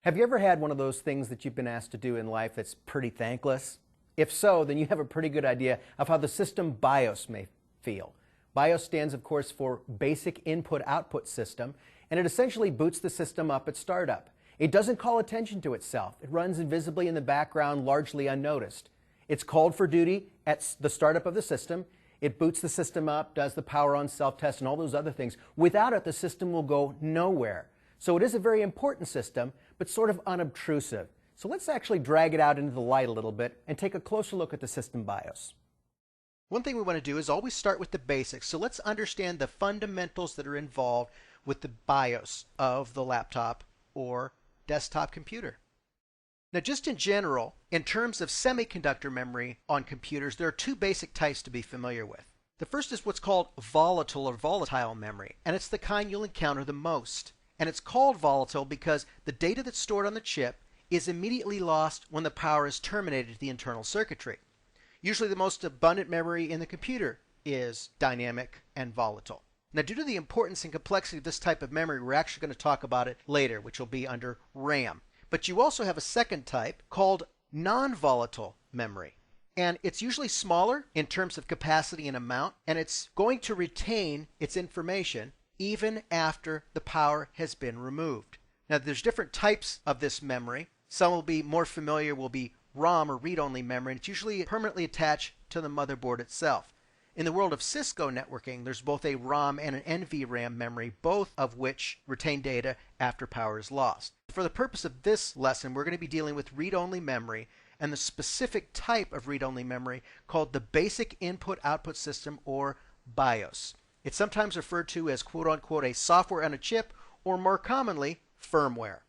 Have you ever had one of those things that you've been asked to do in life that's pretty thankless? If so, then you have a pretty good idea of how the system BIOS may feel. BIOS stands, of course, for Basic Input-Output System, and it essentially boots the system up at startup. It doesn't call attention to itself. It runs invisibly in the background, largely unnoticed. It's called for duty at the startup of the system. It boots the system up, does the power on self-test, and all those other things. Without it, the system will go nowhere. So it is a very important system, but sort of unobtrusive. So let's actually drag it out into the light a little bit and take a closer look at the system BIOS. One thing we want to do is always start with the basics. So let's understand the fundamentals that are involved with the BIOS of the laptop or desktop computer. Now, just in general, in terms of semiconductor memory on computers, there are two basic types to be familiar with. The first is what's called volatile or volatile memory, and it's the kind you'll encounter the most. And it's called volatile because the data that's stored on the chip is immediately lost when the power is terminated to the internal circuitry. Usually the most abundant memory in the computer is dynamic and volatile. Now, due to the importance and complexity of this type of memory, we're actually going to talk about it later, which will be under RAM. But you also have a second type called non-volatile memory. And it's usually smaller in terms of capacity and amount, and it's going to retain its information even after the power has been removed. Now, there's different types of this memory. Some will be more familiar, will be ROM or read-only memory, and it's usually permanently attached to the motherboard itself. In the world of Cisco networking, there's both a ROM and an NVRAM memory, both of which retain data after power is lost. For the purpose of this lesson, we're going to be dealing with read-only memory and the specific type of read-only memory called the Basic Input-Output System, or BIOS. It's sometimes referred to as quote-unquote a software on a chip, or more commonly, firmware.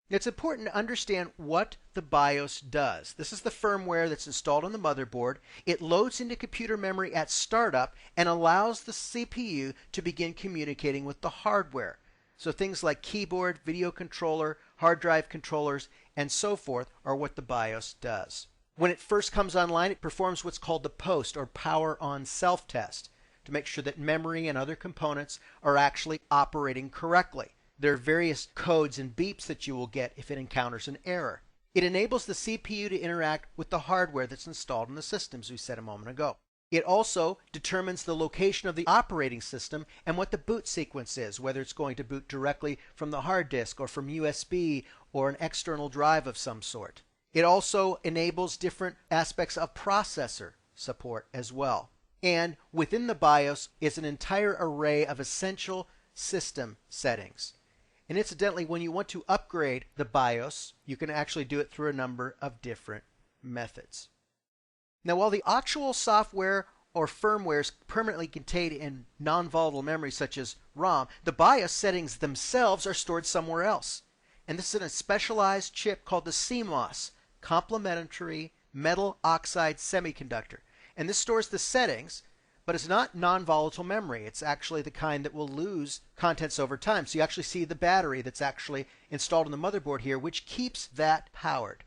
It's important to understand what the BIOS does. This is the firmware that's installed on the motherboard. It loads into computer memory at startup and allows the CPU to begin communicating with the hardware. So things like keyboard, video controller, hard drive controllers, and so forth are what the BIOS does. When it first comes online, it performs what's called the POST, or power on self-test, to make sure that memory and other components are actually operating correctly. There are various codes and beeps that you will get if it encounters an error. It enables the CPU to interact with the hardware that's installed in the system, as we said a moment ago. It also determines the location of the operating system and what the boot sequence is, whether it's going to boot directly from the hard disk or from USB or an external drive of some sort. It also enables different aspects of processor support as well. And within the BIOS is an entire array of essential system settings. And incidentally, when you want to upgrade the BIOS, you can actually do it through a number of different methods. Now, while the actual software or firmware is permanently contained in non-volatile memory such as ROM, the BIOS settings themselves are stored somewhere else. And this is in a specialized chip called the CMOS, complementary metal oxide semiconductor. And this stores the settings, but it's not non-volatile memory. It's actually the kind that will lose contents over time. So you actually see the battery that's actually installed on the motherboard here, which keeps that powered.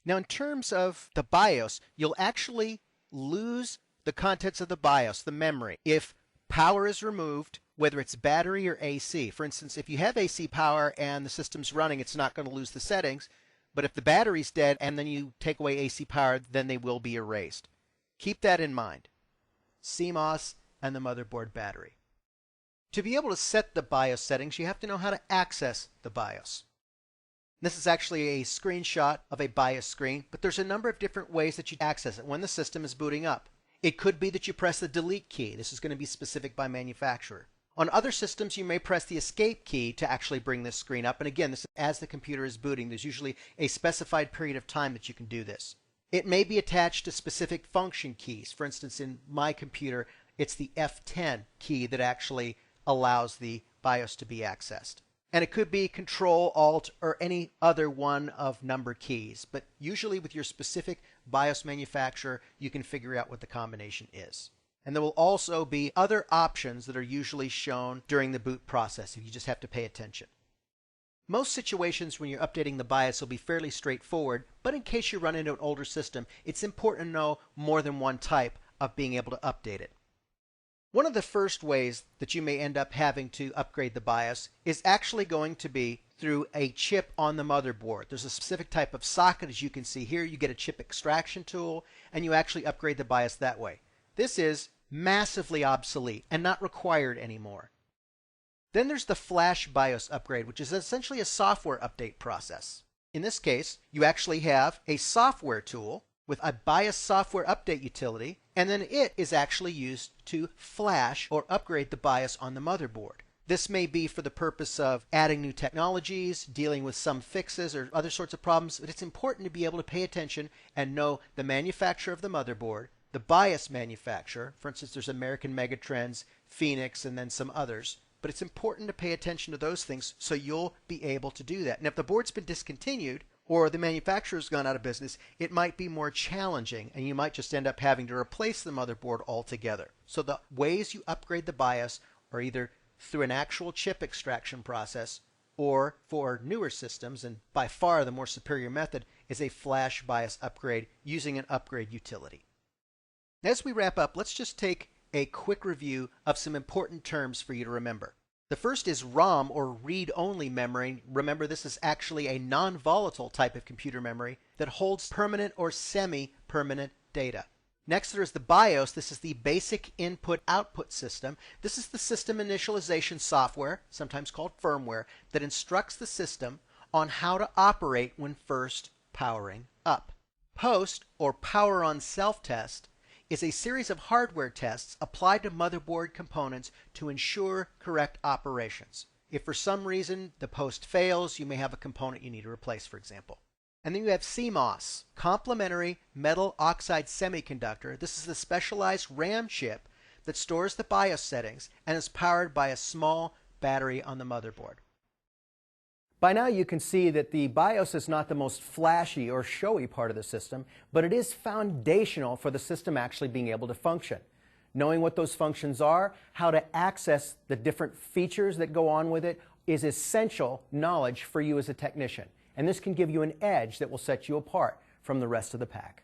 Now, in terms of the BIOS, you'll actually lose the contents of the BIOS, the memory, if power is removed, whether it's battery or AC. For instance, if you have AC power and the system's running, it's not going to lose the settings. But if the battery's dead and then you take away AC power, then they will be erased. Keep that in mind. CMOS and the motherboard battery. To be able to set the BIOS settings, you have to know how to access the BIOS. This is actually a screenshot of a BIOS screen, but there's a number of different ways that you access it when the system is booting up. It could be that you press the delete key. This is going to be specific by manufacturer. On other systems, you may press the escape key to actually bring this screen up. And again, this is as the computer is booting. There's usually a specified period of time that you can do this. It may be attached to specific function keys. For instance, in my computer, it's the F10 key that actually allows the BIOS to be accessed. And it could be Control, Alt, or any other one of number keys. But usually with your specific BIOS manufacturer, you can figure out what the combination is. And there will also be other options that are usually shown during the boot process. You just have to pay attention. Most situations when you're updating the BIOS will be fairly straightforward, but in case you run into an older system, it's important to know more than one type of being able to update it. One of the first ways that you may end up having to upgrade the BIOS is actually going to be through a chip on the motherboard. There's a specific type of socket, as you can see here. You get a chip extraction tool, and you actually upgrade the BIOS that way. This is massively obsolete and not required anymore. Then there's the flash BIOS upgrade, which is essentially a software update process. In this case, you actually have a software tool with a BIOS software update utility, and then it is actually used to flash or upgrade the BIOS on the motherboard. This may be for the purpose of adding new technologies, dealing with some fixes or other sorts of problems, but it's important to be able to pay attention and know the manufacturer of the motherboard, the BIOS manufacturer. For instance, there's American Megatrends, Phoenix, and then some others. But it's important to pay attention to those things so you'll be able to do that. And if the board's been discontinued or the manufacturer's gone out of business, it might be more challenging and you might just end up having to replace the motherboard altogether. So the ways you upgrade the BIOS are either through an actual chip extraction process or for newer systems, and by far the more superior method is a flash BIOS upgrade using an upgrade utility. As we wrap up, let's just take a quick review of some important terms for you to remember. The first is ROM, or read-only memory. Remember, this is actually a non-volatile type of computer memory that holds permanent or semi-permanent data. Next, there is the BIOS. This is the basic input-output system. This is the system initialization software, sometimes called firmware, that instructs the system on how to operate when first powering up. Post, or power-on self-test, is a series of hardware tests applied to motherboard components to ensure correct operations. If for some reason the post fails, you may have a component you need to replace, for example. And then you have CMOS, complementary metal oxide semiconductor. This is the specialized RAM chip that stores the BIOS settings and is powered by a small battery on the motherboard. By now you can see that the BIOS is not the most flashy or showy part of the system, but it is foundational for the system actually being able to function. Knowing what those functions are, how to access the different features that go on with it, is essential knowledge for you as a technician. And this can give you an edge that will set you apart from the rest of the pack.